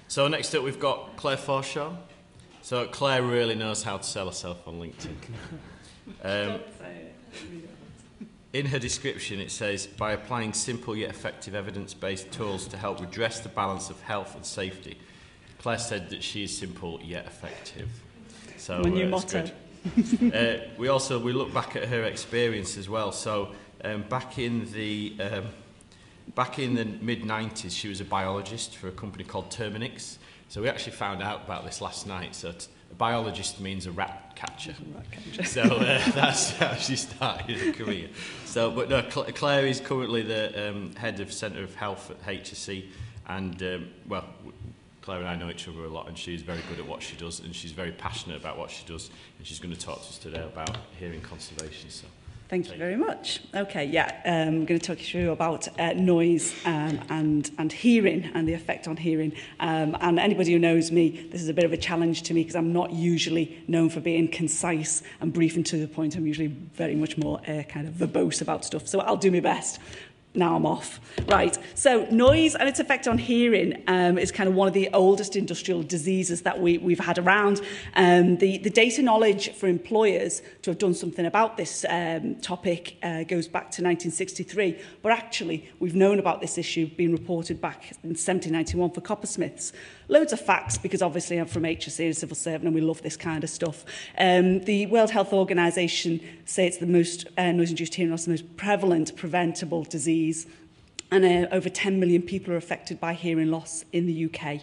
So next up we've got Claire Forshaw. So Claire really knows how to sell herself on LinkedIn. Don't say it. In her description it says, by applying simple yet effective evidence-based tools to help redress the balance of health and safety. Claire said that she is simple yet effective. So my new motto. Good. We look back at her experience as well. So back in the mid-90s, she was a biologist for a company called Terminix. So we actually found out about this last night. So a biologist means a rat catcher. So that's how she started her career. So, but no, Claire is currently the head of Centre of Health at HSE, and well, Claire and I know each other a lot, and she's very good at what she does, and she's very passionate about what she does, and she's going to talk to us today about hearing conservation. So. Thank you very much. Okay, yeah, I'm going to talk you through about noise and hearing and the effect on hearing. And anybody who knows me, this is a bit of a challenge to me because I'm not usually known for being concise and brief and to the point. I'm usually very much more kind of verbose about stuff. So I'll do my best. Now I'm off. Right, so noise and its effect on hearing is kind of one of the oldest industrial diseases that we've had around. The data knowledge for employers to have done something about this topic goes back to 1963, but actually we've known about this issue being reported back in 1791 for coppersmiths. Loads of facts, because obviously I'm from HSE, a civil servant, and we love this kind of stuff. The World Health Organization say it's the most noise-induced hearing loss, the most prevalent preventable disease. And over 10 million people are affected by hearing loss in the UK.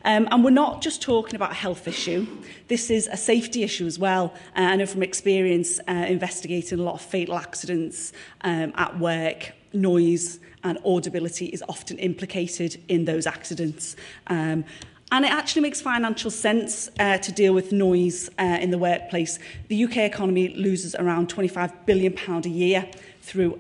And we're not just talking about a health issue. This is a safety issue as well. I know from experience investigating a lot of fatal accidents at work, noise and audibility is often implicated in those accidents. And it actually makes financial sense to deal with noise in the workplace. The UK economy loses around £25 billion a year through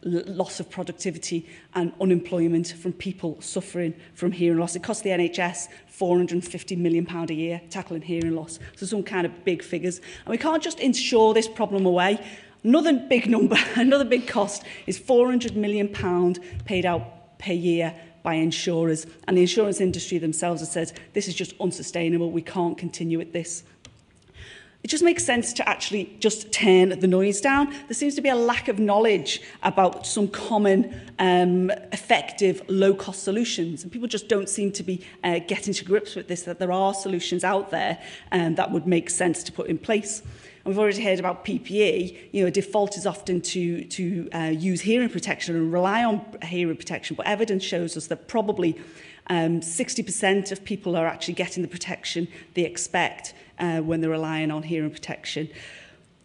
loss of productivity and unemployment from people suffering from hearing loss. It costs the NHS £450 million a year tackling hearing loss. So some kind of big figures. And we can't just insure this problem away. Another big number, another big cost is £400 million paid out per year by insurers. And the insurance industry themselves have said, this is just unsustainable, we can't continue with this. It just makes sense to actually just turn the noise down. There seems to be a lack of knowledge about some common, effective, low-cost solutions. And people just don't seem to be getting to grips with this, that there are solutions out there that would make sense to put in place. And we've already heard about PPE. You know, default is often to use hearing protection and rely on hearing protection, but evidence shows us that probably 60% of people are actually getting the protection they expect when they're relying on hearing protection.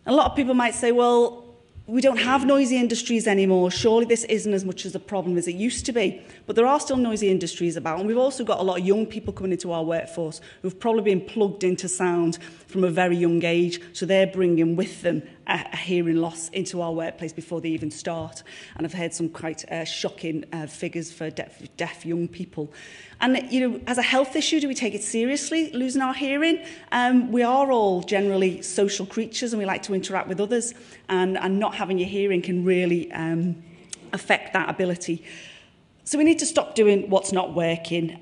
A lot of people might say, well, we don't have noisy industries anymore. Surely this isn't as much as a problem as it used to be. But there are still noisy industries about. And we've also got a lot of young people coming into our workforce who've probably been plugged into sound from a very young age. So they're bringing with them a hearing loss into our workplace before they even start. And I've heard some quite shocking figures for deaf young people. And, you know, as a health issue, do we take it seriously, losing our hearing? We are all generally social creatures and we like to interact with others. And not having your hearing can really affect that ability. So we need to stop doing what's not working.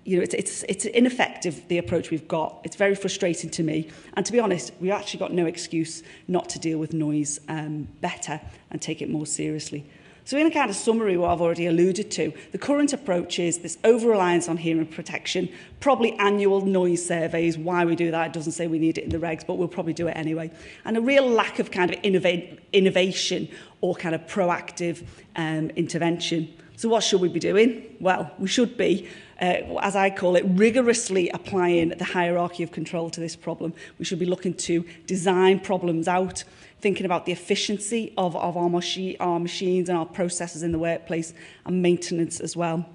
You know, it's ineffective, the approach we've got. It's very frustrating to me. And to be honest, we've actually got no excuse not to deal with noise better and take it more seriously. So in a kind of summary, what I've already alluded to, the current approach is this over-reliance on hearing protection, probably annual noise surveys. Why we do that, it doesn't say we need it in the regs, but we'll probably do it anyway. And a real lack of kind of innovation or kind of proactive intervention. So what should we be doing? Well, we should be, as I call it, rigorously applying the hierarchy of control to this problem. We should be looking to design problems out, thinking about the efficiency of our machines and our processes in the workplace and maintenance as well.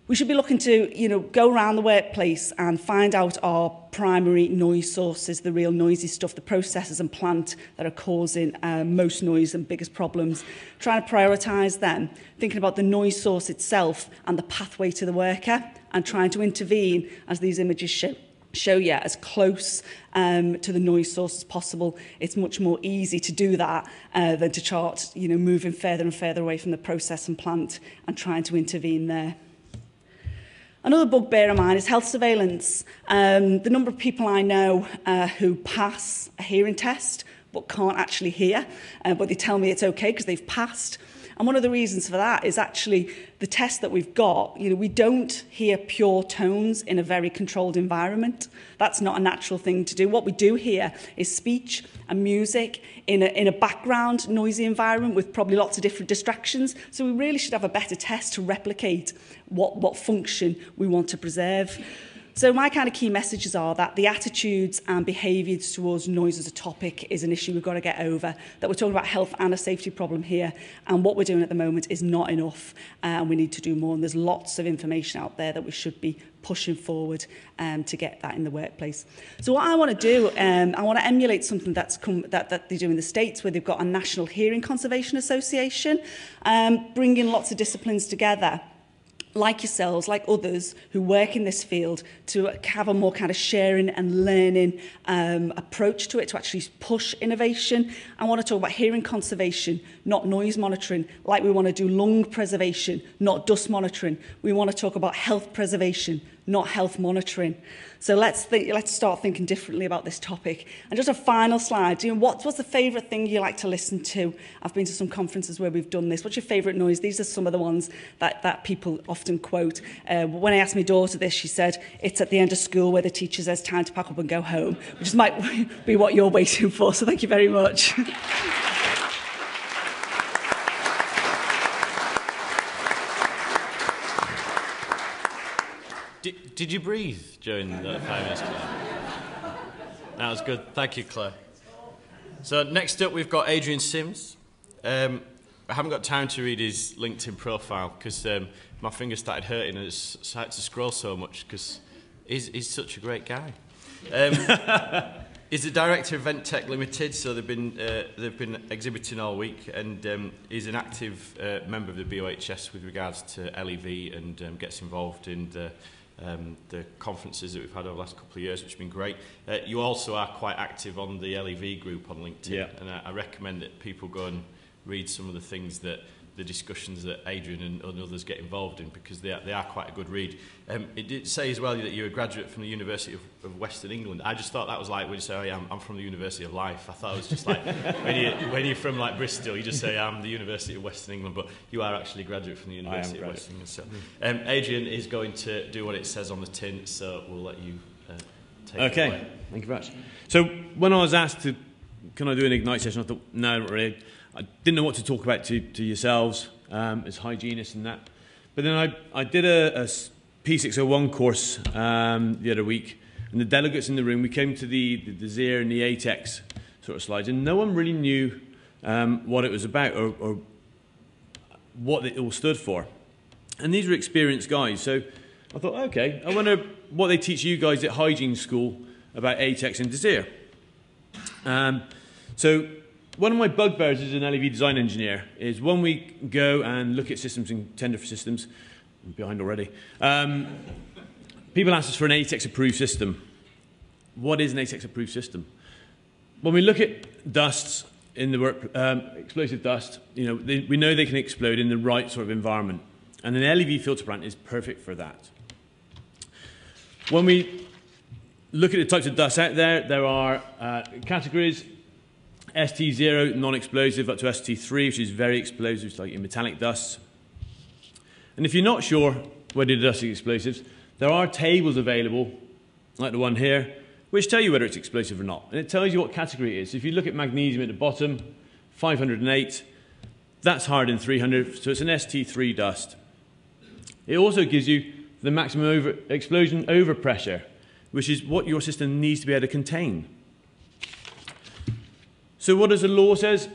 We should be looking to, you know, go around the workplace and find out our primary noise sources, the real noisy stuff, the processes and plant that are causing most noise and biggest problems. Trying to prioritise them, thinking about the noise source itself and the pathway to the worker, and trying to intervene, as these images show you, as close to the noise source as possible. It's much more easy to do that than to chart, you know, moving further and further away from the process and plant and trying to intervene there. Another bugbear of mine is health surveillance. The number of people I know who pass a hearing test but can't actually hear, but they tell me it's okay because they've passed. And one of the reasons for that is actually the test that we've got, we don't hear pure tones in a very controlled environment. That's not a natural thing to do. What we do hear is speech and music in a background, noisy environment with probably lots of different distractions. So we really should have a better test to replicate what function we want to preserve. So my kind of key messages are that the attitudes and behaviours towards noise as a topic is an issue we've got to get over, that we're talking about health and a safety problem here, and what we're doing at the moment is not enough, and we need to do more, and there's lots of information out there that we should be pushing forward to get that in the workplace. So what I want to do, I want to emulate something that they do in the States, where they've got a National Hearing Conservation Association, bringing lots of disciplines together, like yourselves, like others who work in this field, to have a more kind of sharing and learning approach to it, to actually push innovation. I want to talk about hearing conservation, not noise monitoring, like we want to do lung preservation, not dust monitoring. We want to talk about health preservation, not health monitoring. So let's start thinking differently about this topic. And just a final slide. What's the favourite thing you like to listen to? I've been to some conferences where we've done this. What's your favourite noise? These are some of the ones that people often quote. When I asked my daughter this, she said, it's at the end of school where the teacher says time to pack up and go home, which might be what you're waiting for. So thank you very much. Did you breathe during the 5 minutes, Claire? That was good. Thank you, Claire. So next up, we've got Adrian Sims. I haven't got time to read his LinkedIn profile because my fingers started hurting and it's started to scroll so much because he's such a great guy. He's the director of Event Tech Limited, so they've been exhibiting all week, and he's an active member of the BOHS with regards to LEV, and gets involved in the conferences that we've had over the last couple of years, which have been great. You also are quite active on the LEV group on LinkedIn, and I recommend that people go and read some of the things that the discussions that Adrian and others get involved in, because they are quite a good read. It did say as well that you're a graduate from the University of Western England. I just thought that was like when you say, oh yeah, I'm from the University of Life. I thought it was just like when you're from like Bristol, you just say I'm the University of Western England, but you are actually a graduate from the University of Western England. So Adrian is going to do what it says on the tin, so we'll let you take it away. Okay, thank you very much. So when I was asked to, can I do an Ignite session, I thought, no, not really. I didn't know what to talk about to yourselves as hygienists and that. But then I did a P601 course the other week, and the delegates in the room, we came to the ZEER and the ATEX sort of slides, and no one really knew what it was about or what it all stood for. And these were experienced guys, so I thought, okay, I wonder what they teach you guys at hygiene school about ATEX and ZEER. So one of my bugbears as an LEV design engineer is when we go and look at systems and tender for systems, I'm behind already, people ask us for an ATEX approved system. What is an ATEX approved system? When we look at dusts in the work, explosive dust, we know they can explode in the right sort of environment, and an LEV filter plant is perfect for that. When we look at the types of dust out there, there are categories. ST0, non-explosive, up to ST3, which is very explosive, it's like in metallic dusts. And if you're not sure whether the dust is explosives, there are tables available, like the one here, which tell you whether it's explosive or not. And it tells you what category it is. So if you look at magnesium at the bottom, 508, that's higher than 300, so it's an ST3 dust. It also gives you the maximum explosion overpressure, which is what your system needs to be able to contain. So what does the law says?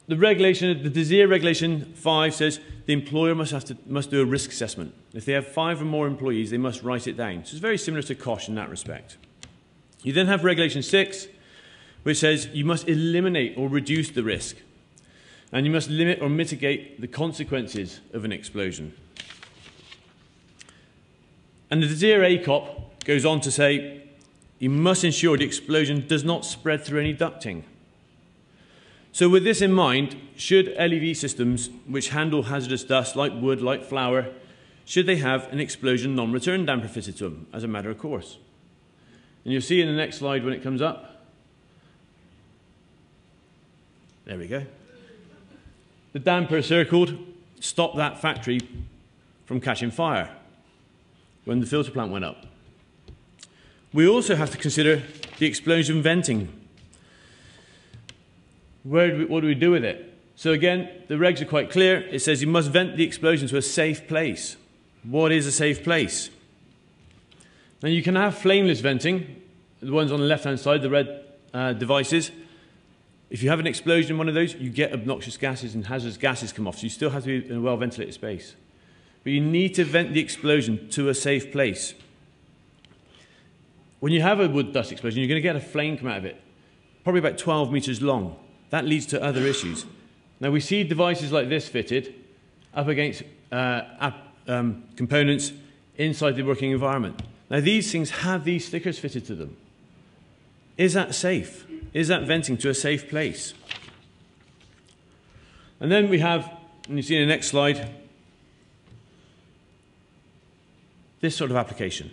The regulation, the ZEER regulation 5 says the employer must do a risk assessment. If they have 5 or more employees, they must write it down. So it's very similar to COSH in that respect. You then have regulation 6, which says you must eliminate or reduce the risk, and you must limit or mitigate the consequences of an explosion. And the ZEER ACOP goes on to say you must ensure the explosion does not spread through any ducting. So with this in mind, should LEV systems which handle hazardous dust like wood, like flour, should they have an explosion non-return damper fitted to them as a matter of course? And you'll see in the next slide when it comes up. There we go. The damper circled stopped that factory from catching fire when the filter plant went up. We also have to consider the explosion venting. What do we do with it? So again, the regs are quite clear. It says you must vent the explosion to a safe place. What is a safe place? Now you can have flameless venting, the ones on the left-hand side, the red devices. If you have an explosion in one of those, you get obnoxious gases and hazardous gases come off, so you still have to be in a well-ventilated space. But you need to vent the explosion to a safe place. When you have a wood dust explosion, you're going to get a flame come out of it, probably about 12 meters long. That leads to other issues. Now we see devices like this fitted up against components inside the working environment. Now these things have these stickers fitted to them. Is that safe? Is that venting to a safe place? And then we have, and you see in the next slide, this sort of application.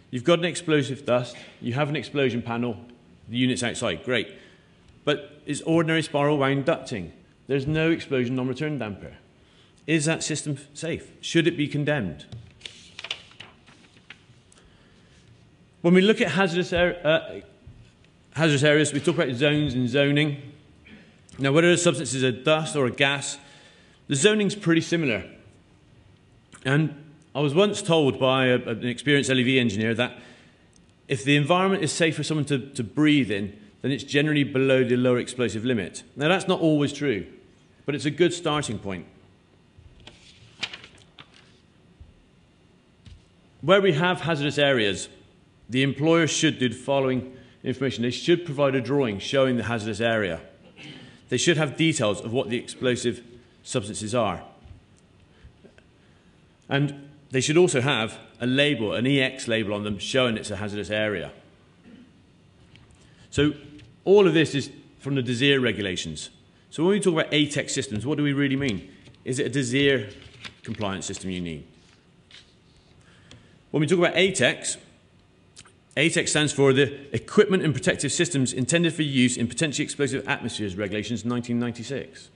You've got an explosive dust, you have an explosion panel, the unit's outside, great. But it's ordinary spiral wound ducting. There's no explosion non-return damper. Is that system safe? Should it be condemned? When we look at hazardous areas, we talk about zones and zoning. Now, whether a substance is a dust or a gas, the zoning's pretty similar. And I was once told by an experienced LEV engineer that if the environment is safe for someone to breathe in, then it's generally below the lower explosive limit. Now, that's not always true, but it's a good starting point. Where we have hazardous areas, the employer should do the following information. They should provide a drawing showing the hazardous area. They should have details of what the explosive substances are. And they should also have a label, an EX label on them showing it's a hazardous area. So all of this is from the DESIR regulations. So when we talk about ATEX systems, what do we really mean? Is it a DESIR compliant system you need? When we talk about ATEX, ATEX stands for the Equipment and Protective Systems Intended for Use in Potentially Explosive Atmospheres Regulations 1996.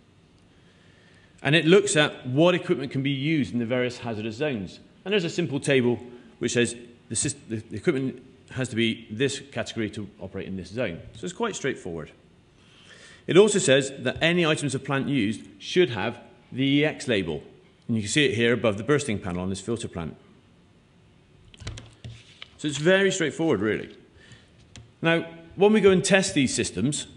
And it looks at what equipment can be used in the various hazardous zones. And there's a simple table which says the equipment has to be this category to operate in this zone. So it's quite straightforward. It also says that any items of plant used should have the EX label. And you can see it here above the bursting panel on this filter plant. So it's very straightforward, really. Now, when we go and test these systems,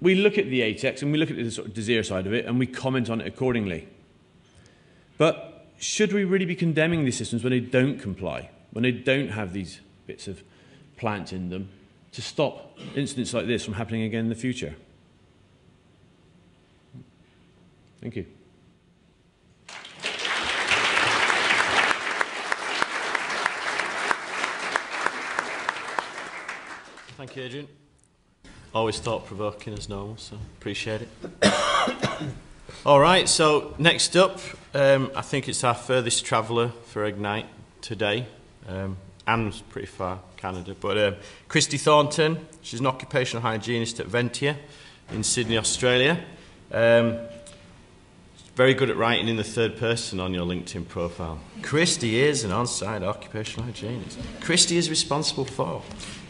we look at the ATEX and we look at the sort of DESIR side of it and we comment on it accordingly. But should we really be condemning these systems when they don't comply, when they don't have these bits of plant in them to stop incidents like this from happening again in the future? Thank you. Thank you, Adrian. Always thought-provoking as normal, so appreciate it. All right, so next up, I think it's our furthest traveller for Ignite today. Anne's pretty far, Canada, but Christy Thornton, she's an occupational hygienist at Ventia in Sydney, Australia. Very good at writing in the third person on your LinkedIn profile. Christy is an on-site occupational hygienist. Christy is responsible for.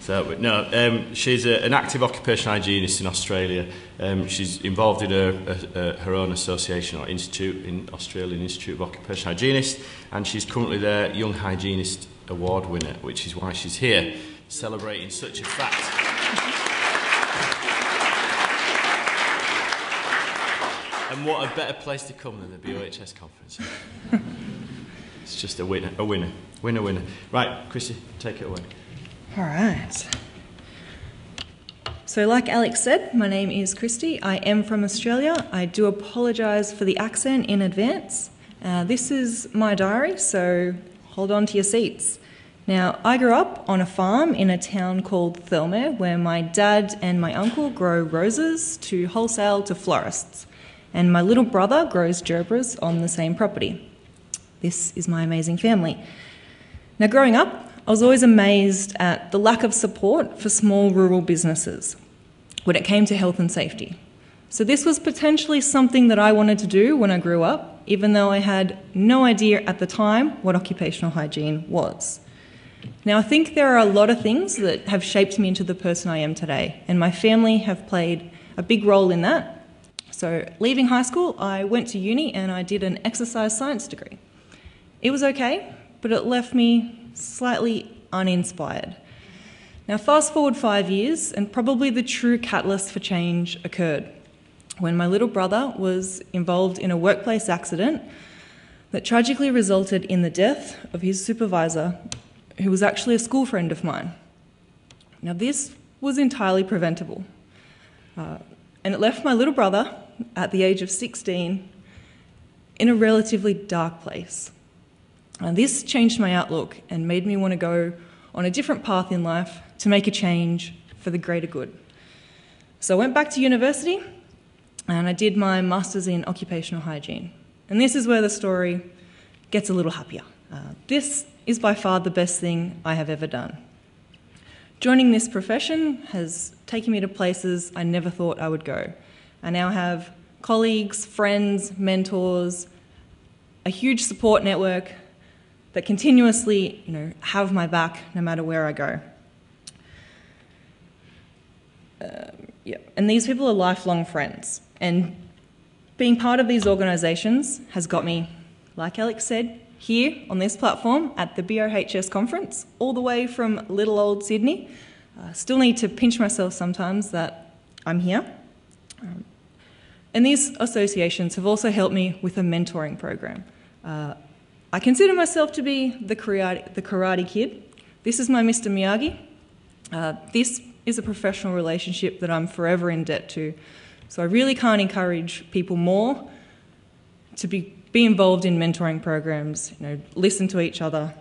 So, no, she's an active occupational hygienist in Australia. She's involved in her own association or institute in Australian Institute of Occupational Hygienists, and she's currently their Young Hygienist Award winner, which is why she's here, celebrating such a fact. And what a better place to come than the BOHS conference. It's just a winner, a winner, winner, winner. Right, Chrissy, take it away. All right. So like Alex said, my name is Christy. I am from Australia. I do apologise for the accent in advance. This is my diary, so hold on to your seats. Now, I grew up on a farm in a town called Thirlmere, where my dad and my uncle grow roses to wholesale to florists. And my little brother grows gerbras on the same property. This is my amazing family. Now, growing up, I was always amazed at the lack of support for small rural businesses when it came to health and safety. So this was potentially something that I wanted to do when I grew up, even though I had no idea at the time what occupational hygiene was. Now, I think there are a lot of things that have shaped me into the person I am today, and my family have played a big role in that. So leaving high school, I went to uni and I did an exercise science degree. It was okay, but it left me slightly uninspired. Now, fast forward 5 years, and probably the true catalyst for change occurred when my little brother was involved in a workplace accident that tragically resulted in the death of his supervisor, who was actually a school friend of mine. Now, this was entirely preventable, and it left my little brother, at the age of 16, in a relatively dark place. And this changed my outlook and made me want to go on a different path in life to make a change for the greater good. So I went back to university and I did my Masters in Occupational Hygiene. And this is where the story gets a little happier. This is by far the best thing I have ever done. Joining this profession has taken me to places I never thought I would go. I now have colleagues, friends, mentors, a huge support network that continuously, have my back no matter where I go. And these people are lifelong friends. And being part of these organisations has got me, like Alex said, here on this platform at the BOHS conference, all the way from little old Sydney. Still need to pinch myself sometimes that I'm here. And these associations have also helped me with a mentoring program. I consider myself to be the karate kid. This is my Mr. Miyagi. This is a professional relationship that I'm forever in debt to. So I really can't encourage people more to be involved in mentoring programs, listen to each other.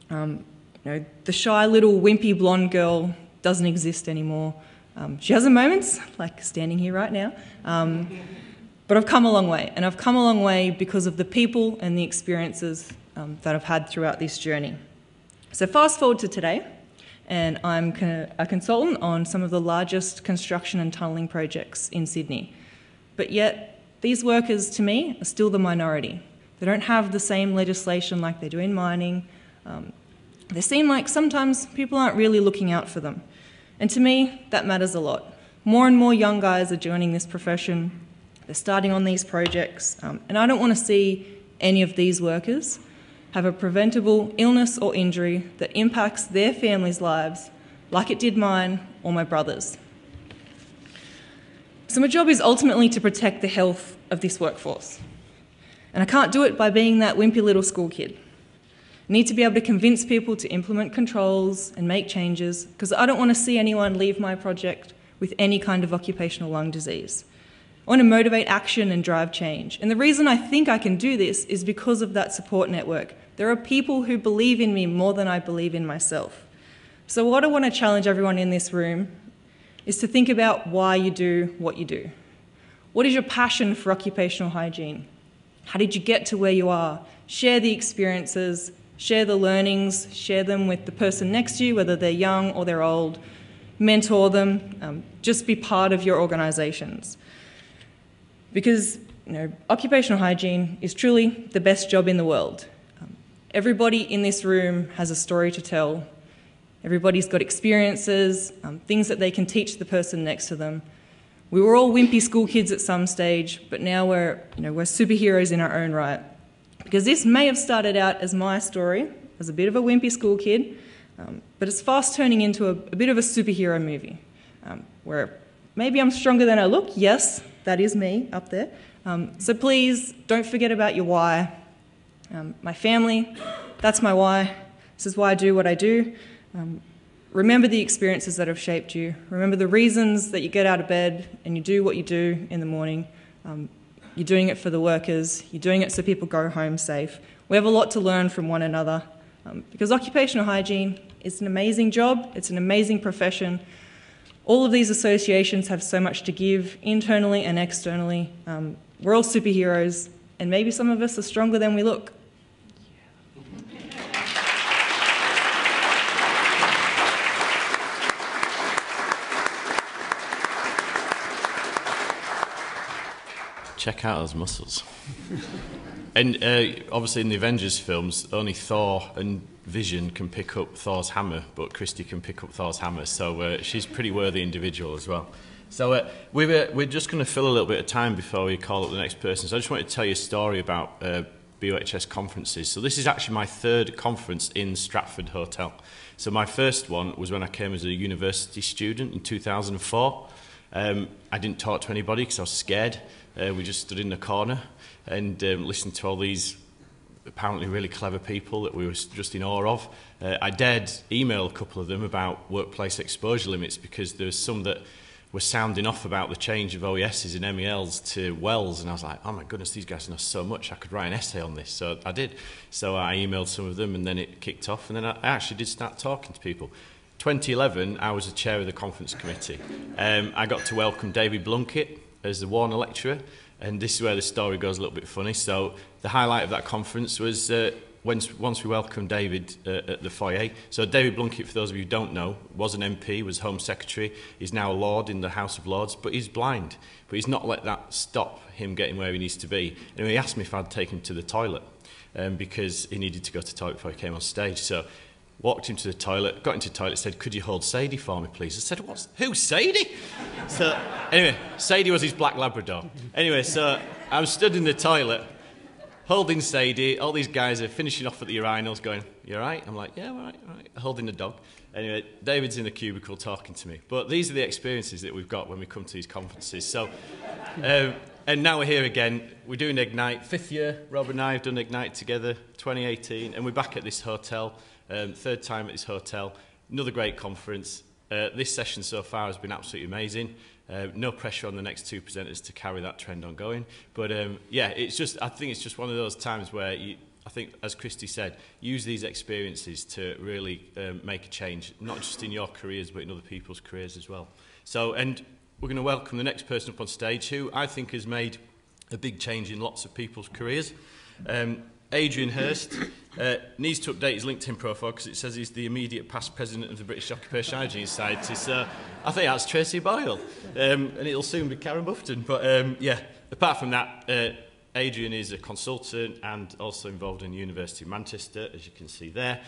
The shy little wimpy blonde girl doesn't exist anymore. She has her moments, like standing here right now. But I've come a long way, and I've come a long way because of the people and the experiences that I've had throughout this journey. So fast forward to today, and I'm a consultant on some of the largest construction and tunnelling projects in Sydney. But yet, these workers, to me, are still the minority. They don't have the same legislation like they do in mining. They seem like sometimes people aren't really looking out for them. And to me, that matters a lot. More and more young guys are joining this profession. They're starting on these projects. And I don't want to see any of these workers have a preventable illness or injury that impacts their families' lives like it did mine or my brother's. So my job is ultimately to protect the health of this workforce. And I can't do it by being that wimpy little school kid. I need to be able to convince people to implement controls and make changes, because I don't want to see anyone leave my project with any kind of occupational lung disease. I want to motivate action and drive change. And the reason I think I can do this is because of that support network. There are people who believe in me more than I believe in myself. So what I want to challenge everyone in this room is to think about why you do what you do. What is your passion for occupational hygiene? How did you get to where you are? Share the experiences, share the learnings, share them with the person next to you, whether they're young or they're old. Mentor them, just be part of your organisations. Because occupational hygiene is truly the best job in the world. Everybody in this room has a story to tell. Everybody's got experiences, things that they can teach the person next to them. We were all wimpy school kids at some stage, but now we're superheroes in our own right. Because this may have started out as my story, as a bit of a wimpy school kid, but it's fast turning into a bit of a superhero movie, where maybe I'm stronger than I look. Yes, that is me up there. So please don't forget about your why. My family, that's my why. This is why I do what I do. Remember the experiences that have shaped you. Remember the reasons that you get out of bed and you do what you do in the morning. You're doing it for the workers. You're doing it so people go home safe. We have a lot to learn from one another, because occupational hygiene is an amazing job. It's an amazing profession. All of these associations have so much to give, internally and externally. We're all superheroes, and maybe some of us are stronger than we look. Check out those muscles. And obviously in the Avengers films, only Thor and Vision can pick up Thor's hammer, but Christy can pick up Thor's hammer, so she's a pretty worthy individual as well. So we're just going to fill a little bit of time before we call up the next person. So I just wanted to tell you a story about BOHS conferences. So this is actually my third conference in Stratford Hotel. So my first one was when I came as a university student in 2004. I didn't talk to anybody because I was scared. We just stood in the corner and listened to all these apparently really clever people that we were just in awe of. I dared email a couple of them about workplace exposure limits because there was some that were sounding off about the change of OESs and MELs to WELs, and I was like, oh my goodness, these guys know so much, I could write an essay on this. So I did. So I emailed some of them and then it kicked off, and then I actually did start talking to people. 2011, I was the chair of the conference committee. I got to welcome David Blunkett as the Warner lecturer, and this is where the story goes a little bit funny. So the highlight of that conference was once we welcomed David at the foyer. So David Blunkett, for those of you who don't know, was an MP, was Home Secretary. He's now a Lord in the House of Lords, but he's blind. But he's not let that stop him getting where he needs to be. And he asked me if I'd take him to the toilet because he needed to go to the toilet before he came on stage. So walked him to the toilet, got into the toilet, said, could you hold Sadie for me, please? I said, who's Sadie? So anyway, Sadie was his black Labrador. Anyway, so I'm stood in the toilet, holding Sadie. All these guys are finishing off at the urinals going, you all right? I'm like, yeah, all right. Holding the dog. Anyway, David's in the cubicle talking to me. But these are the experiences that we've got when we come to these conferences. So, and now we're here again. We're doing Ignite. 5th year, Rob and I have done Ignite together, 2018. And we're back at this hotel, third time at this hotel. Another great conference. This session so far has been absolutely amazing. No pressure on the next two presenters to carry that trend on going. But yeah, I think it's just one of those times where I think, as Christy said, use these experiences to really make a change, not just in your careers, but in other people's careers as well. So, and we're going to welcome the next person up on stage who I think has made a big change in lots of people's careers. Adrian Hurst needs to update his LinkedIn profile because it says he's the immediate past president of the British Occupational Hygiene Society. So I think that's Tracy Boyle, and it'll soon be Karen Buffton. But yeah, apart from that, Adrian is a consultant and also involved in the University of Manchester, as you can see there.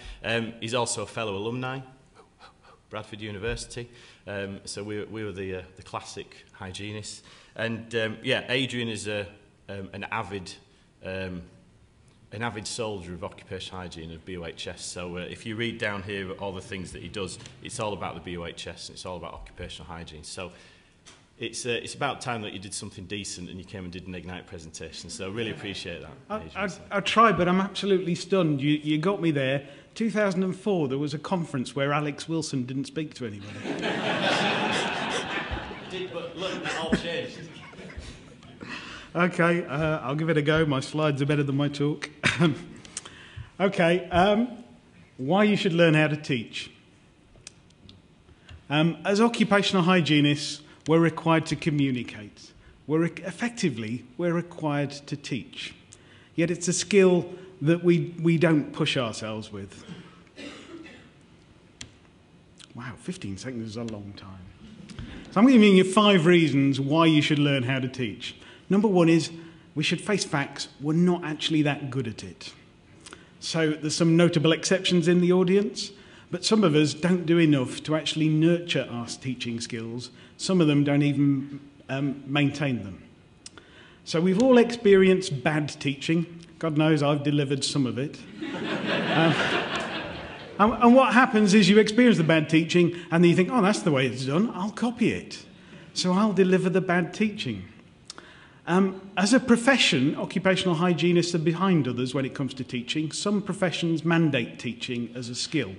He's also a fellow alumni, Bradford University. So we were the classic hygienists. And yeah, Adrian is an avid soldier of occupational hygiene of BOHS. So if you read down here all the things that he does, it's all about the BOHS and it's all about occupational hygiene. So it's about time that you did something decent and you came and did an Ignite presentation. So I really appreciate that. I tried, but I'm absolutely stunned. You got me there. 2004, there was a conference where Alex Wilson didn't speak to anybody. Did, but look, that all changed. Okay, I'll give it a go. My slides are better than my talk. Okay, why you should learn how to teach. As occupational hygienists, we're required to communicate. We're required to teach. Yet it's a skill that we don't push ourselves with. Wow, 15 seconds is a long time. So I'm giving you 5 reasons why you should learn how to teach. Number 1 is we should face facts. We're not actually that good at it. So there's some notable exceptions in the audience, but some of us don't do enough to actually nurture our teaching skills. Some of them don't even maintain them. So we've all experienced bad teaching. God knows I've delivered some of it. And what happens is you experience the bad teaching and then you think, oh, that's the way it's done. I'll copy it. So I'll deliver the bad teaching. As a profession, occupational hygienists are behind others when it comes to teaching. Some professions mandate teaching as a skill.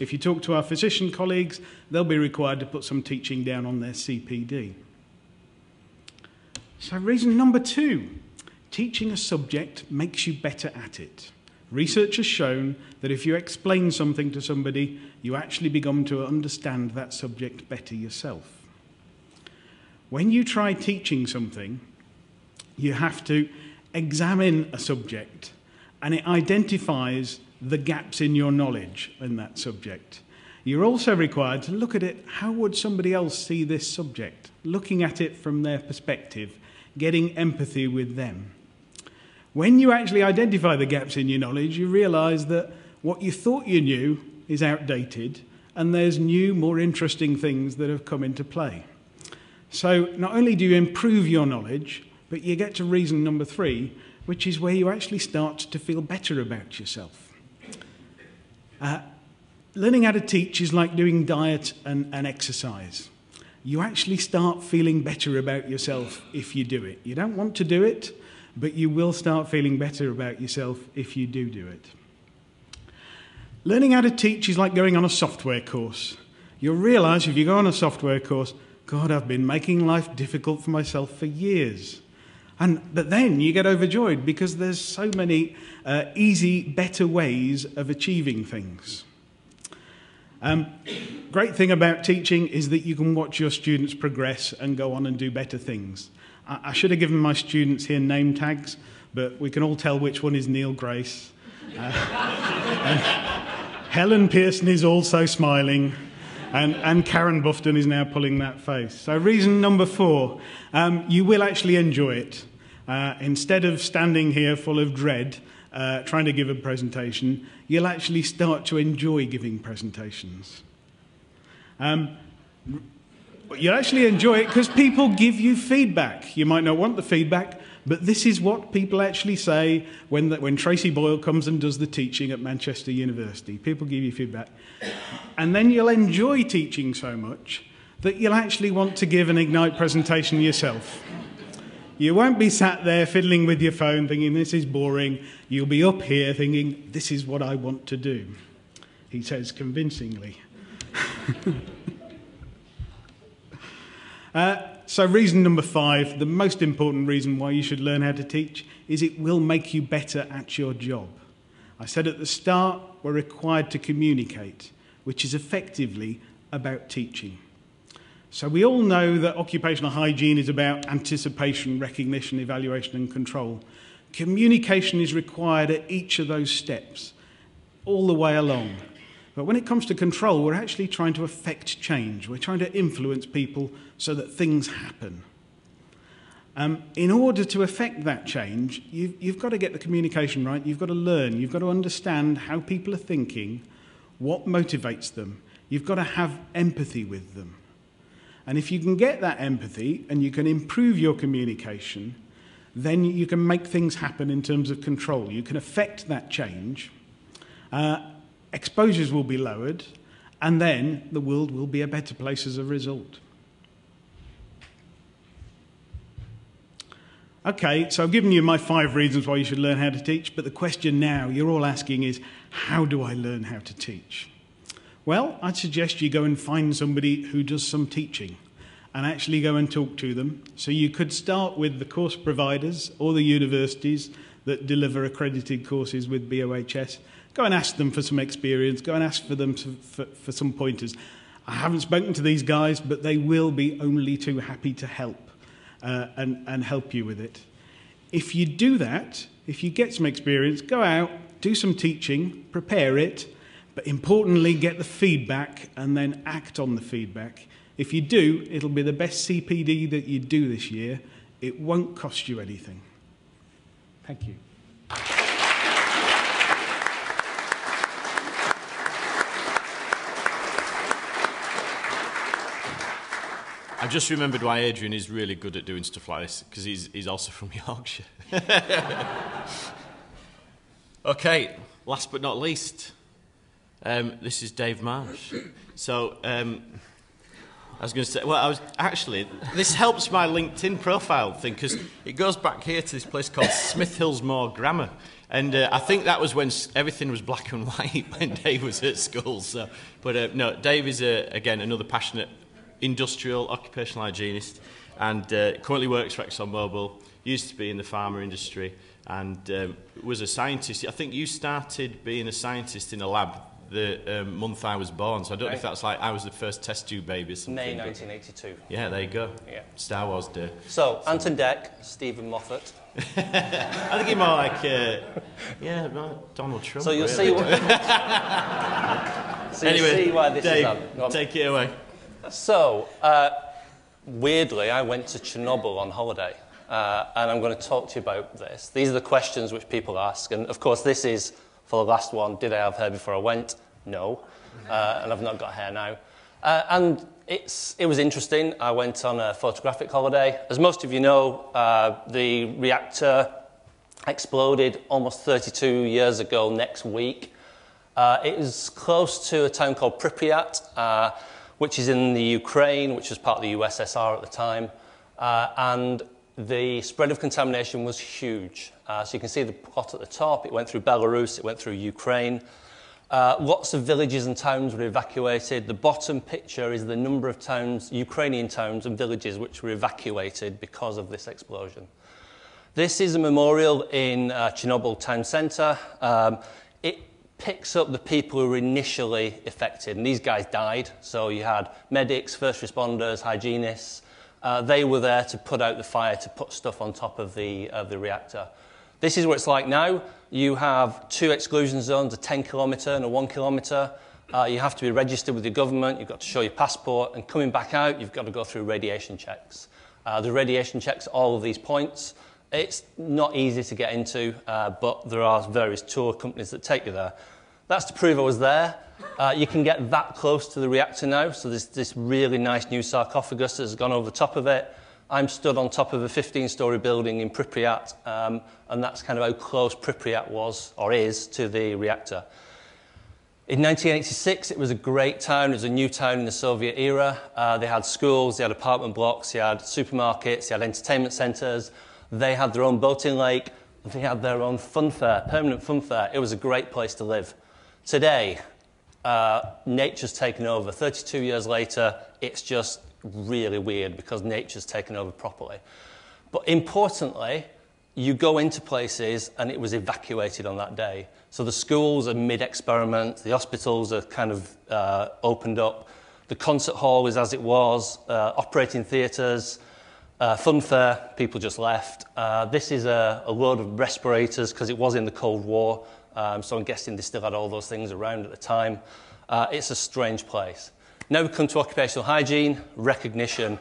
If you talk to our physician colleagues, they'll be required to put some teaching down on their CPD. So reason number 2, teaching a subject makes you better at it. Research has shown that if you explain something to somebody, you actually begin to understand that subject better yourself. When you try teaching something, you have to examine a subject, and it identifies the gaps in your knowledge in that subject. You're also required to look at it, how would somebody else see this subject? Looking at it from their perspective getting empathy with them. When you actually identify the gaps in your knowledge, you realise that what you thought you knew is outdated, and there's new, more interesting things that have come into play. So not only do you improve your knowledge, but you get to reason number 3, which is where you actually start to feel better about yourself. Learning how to teach is like doing diet and exercise. You actually start feeling better about yourself if you do it. You don't want to do it, but you will start feeling better about yourself if you do it. Learning how to teach is like going on a software course. You'll realise if you go on a software course, God, I've been making life difficult for myself for years. But then you get overjoyed because there's so many easy, better ways of achieving things. Great thing about teaching is that you can watch your students progress and go on and do better things. I should have given my students here name tags, but we can all tell which one is Neil Grace. Helen Pearson is also smiling, and Karen Bufton is now pulling that face. So reason number 4, you will actually enjoy it. Instead of standing here full of dread, trying to give a presentation, you'll actually start to enjoy giving presentations. You'll actually enjoy it because people give you feedback. You might not want the feedback, but this is what people actually say when Tracy Boyle comes and does the teaching at Manchester University. People give you feedback. And then you'll enjoy teaching so much that you'll actually want to give an Ignite presentation yourself. You won't be sat there fiddling with your phone thinking this is boring. You'll be up here thinking this is what I want to do, he says convincingly. So reason number 5, the most important reason why you should learn how to teach is it will make you better at your job. I said at the start, we're required to communicate, which is effectively about teaching. So we all know that occupational hygiene is about anticipation, recognition, evaluation and control. Communication is required at each of those steps, all the way along. But when it comes to control, we're actually trying to affect change. We're trying to influence people so that things happen. In order to affect that change, you've got to get the communication right. You've got to learn. You've got to understand how people are thinking, what motivates them. You've got to have empathy with them. And if you can get that empathy and you can improve your communication, then you can make things happen in terms of control. You can affect that change. Exposures will be lowered, and then the world will be a better place as a result. Okay, so I've given you my 5 reasons why you should learn how to teach, but the question now you're all asking is, how do I learn how to teach? Well, I'd suggest you go and find somebody who does some teaching and actually go and talk to them. So you could start with the course providers or the universities that deliver accredited courses with BOHS. Go and ask them for some experience. Go and ask for them for some pointers. I haven't spoken to these guys, but they will be only too happy to help and help you with it. If you do that, if you get some experience, go out, do some teaching, prepare it, but importantly, get the feedback and then act on the feedback. If you do, it'll be the best CPD that you do this year. It won't cost you anything. Thank you. I just remembered why Adrian is really good at doing stuff like this, because he's also from Yorkshire. Okay, last but not least, this is Dave Marsh. So, I was going to say, well, this helps my LinkedIn profile thing, because it goes back here to this place called Smith Hillsmore Grammar. And I think that was when everything was black and white when Dave was at school. So, but no, Dave is, again, another passionate industrial occupational hygienist, and currently works for ExxonMobil, used to be in the pharma industry, and was a scientist. I think you started being a scientist in a lab the month I was born, so I don't know if that's like I was the first test tube baby or something. May 1982. Yeah, there you go. Yeah. Star Wars Day. So, Anton Deck, Stephen Moffat. I think you're more like, Donald Trump. So you'll really. see what... so anyway, you'll see why this Dave, is... take it away. So, weirdly, I went to Chernobyl on holiday. and I'm going to talk to you about this. These are the questions which people ask, and of course this is for the last one. Did I have hair before I went? No, and I've not got hair now. And it was interesting. I went on a photographic holiday. As most of you know, the reactor exploded almost 32 years ago next week. It was close to a town called Pripyat, which is in the Ukraine, which was part of the USSR at the time. And the spread of contamination was huge. So you can see the plot at the top. It went through Belarus, it went through Ukraine. Lots of villages and towns were evacuated. The bottom picture is the number of towns, Ukrainian towns and villages, which were evacuated because of this explosion. This is a memorial in Chernobyl town centre. It picks up the people who were initially affected, and these guys died. So you had medics, first responders, hygienists. They were there to put out the fire, to put stuff on top of the reactor. This is what it's like now. You have 2 exclusion zones, a 10-kilometre and a 1-kilometre. You have to be registered with your government. You've got to show your passport. And coming back out, you've got to go through radiation checks. The radiation checks at all of these points. It's not easy to get into, but there are various tour companies that take you there. That's to prove I was there. You can get that close to the reactor now. So there's this really nice new sarcophagus that has gone over the top of it. I'm stood on top of a 15-story building in Pripyat, and that's kind of how close Pripyat was, or is, to the reactor. In 1986, it was a great town. It was a new town in the Soviet era. They had schools, they had apartment blocks, they had supermarkets, they had entertainment centres. They had their own boating lake. They had their own fun fair, permanent fun fair. It was a great place to live. Today, nature's taken over. 32 years later, it's just really weird because nature's taken over properly. But importantly, you go into places and it was evacuated on that day. So the schools are mid-experiment, the hospitals are kind of opened up, the concert hall is as it was, operating theatres, fun fair, people just left. This is a load of respirators because it was in the Cold War, so I'm guessing they still had all those things around at the time. It's a strange place. Now we come to occupational hygiene, recognition,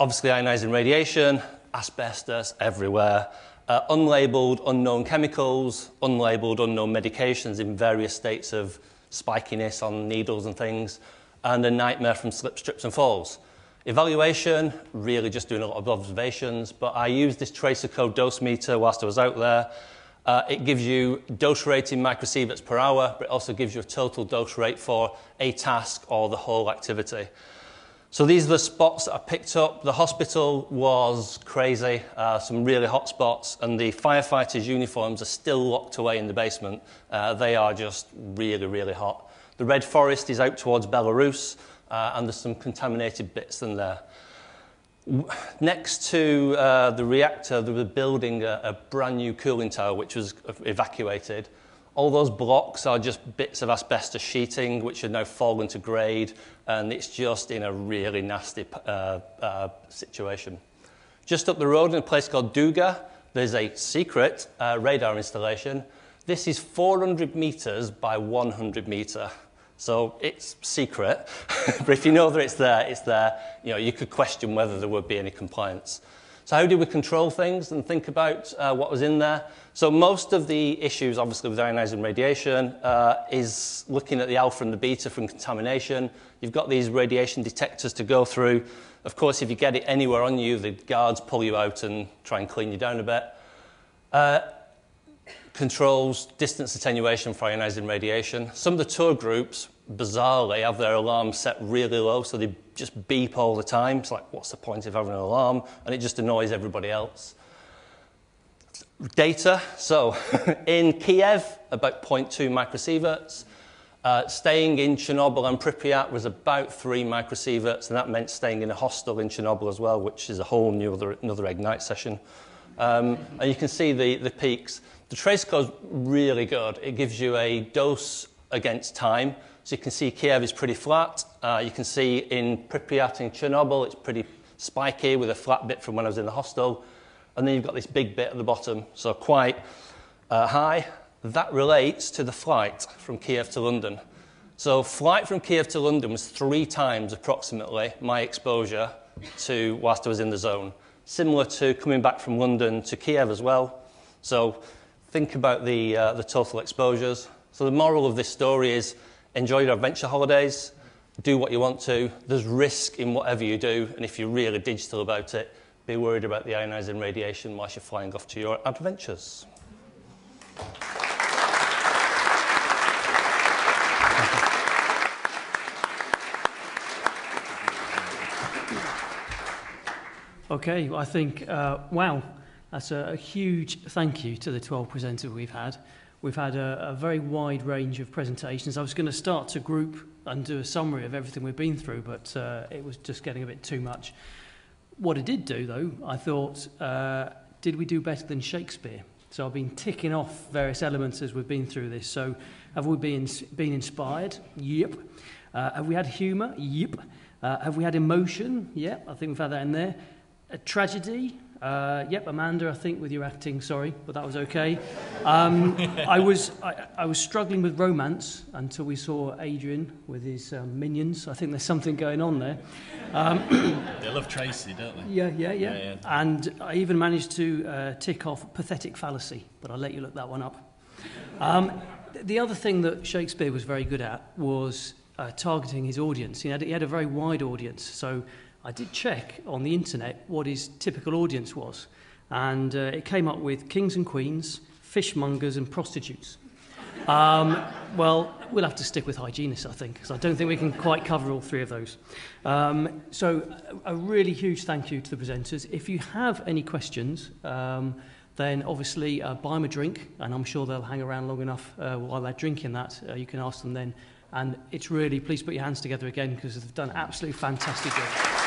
obviously ionising radiation, asbestos everywhere, unlabelled unknown chemicals, unlabelled unknown medications in various states of spikiness on needles and things, and a nightmare from slips, trips and falls. Evaluation, really just doing a lot of observations, but I used this tracer code dose meter whilst I was out there. It gives you dose rate in microsieverts per hour, but it also gives you a total dose rate for a task or the whole activity. So these are the spots that I picked up. The hospital was crazy, some really hot spots, and the firefighters' uniforms are still locked away in the basement. They are just really, really hot. The Red Forest is out towards Belarus, and there's some contaminated bits in there. Next to the reactor, they were building a brand new cooling tower, which was evacuated. All those blocks are just bits of asbestos sheeting, which are now fallen to grade, and it's just in a really nasty situation. Just up the road in a place called Duga, there's a secret radar installation. This is 400 metres by 100 metre. So it's secret, but if you know that it's there, it's there. You know, you could question whether there would be any compliance. So how do we control things and think about what was in there? So most of the issues, obviously, with ionising radiation is looking at the alpha and the beta from contamination. You've got these radiation detectors to go through. Of course, if you get it anywhere on you, the guards pull you out and try and clean you down a bit. Controls, distance attenuation for ionising radiation. Some of the tour groups, bizarrely, have their alarms set really low, so they just beep all the time. It's like, what's the point of having an alarm? And it just annoys everybody else. Data, so in Kiev, about 0.2 microsieverts. Staying in Chernobyl and Pripyat was about 3 microsieverts, and that meant staying in a hostel in Chernobyl as well, which is a whole new another Ignite session. And you can see the peaks. The trace code's really good. It gives you a dose against time. So you can see Kiev is pretty flat. You can see in Pripyat and Chernobyl, it's pretty spiky with a flat bit from when I was in the hostel. And then you've got this big bit at the bottom, so quite high. That relates to the flight from Kiev to London. So flight from Kiev to London was 3 times approximately my exposure to whilst I was in the zone. similar to coming back from London to Kiev as well. So think about the total exposures. So the moral of this story is enjoy your adventure holidays, do what you want to. There's risk in whatever you do, and if you're really digital about it, be worried about the ionising radiation whilst you're flying off to your adventures. Okay, I think, wow, that's a huge thank you to the 12 presenters we've had. We've had a very wide range of presentations. I was going to start to group and do a summary of everything we've been through, but it was just getting a bit too much. What I did do, though, I thought, did we do better than Shakespeare? So I've been ticking off various elements as we've been through this. So have we been inspired? Yep. Have we had humour? Yep. Have we had emotion? Yep, I think we've had that in there. A tragedy? Yep, Amanda, I think, with your acting, sorry, but that was okay. I was struggling with romance until we saw Adrian with his minions. I think there's something going on there. They love Tracy, don't they? Yeah. And I even managed to tick off pathetic fallacy, but I'll let you look that one up. The other thing that Shakespeare was very good at was targeting his audience. He had a very wide audience, so I did check on the internet what his typical audience was, and it came up with kings and queens, fishmongers and prostitutes. Well, we'll have to stick with hygienists, I think, because I don't think we can quite cover all three of those. So a really huge thank you to the presenters. If you have any questions, then obviously buy them a drink, and I'm sure they'll hang around long enough while they're drinking that. You can ask them then. And it's really, please put your hands together again, because they've done an absolutely fantastic job.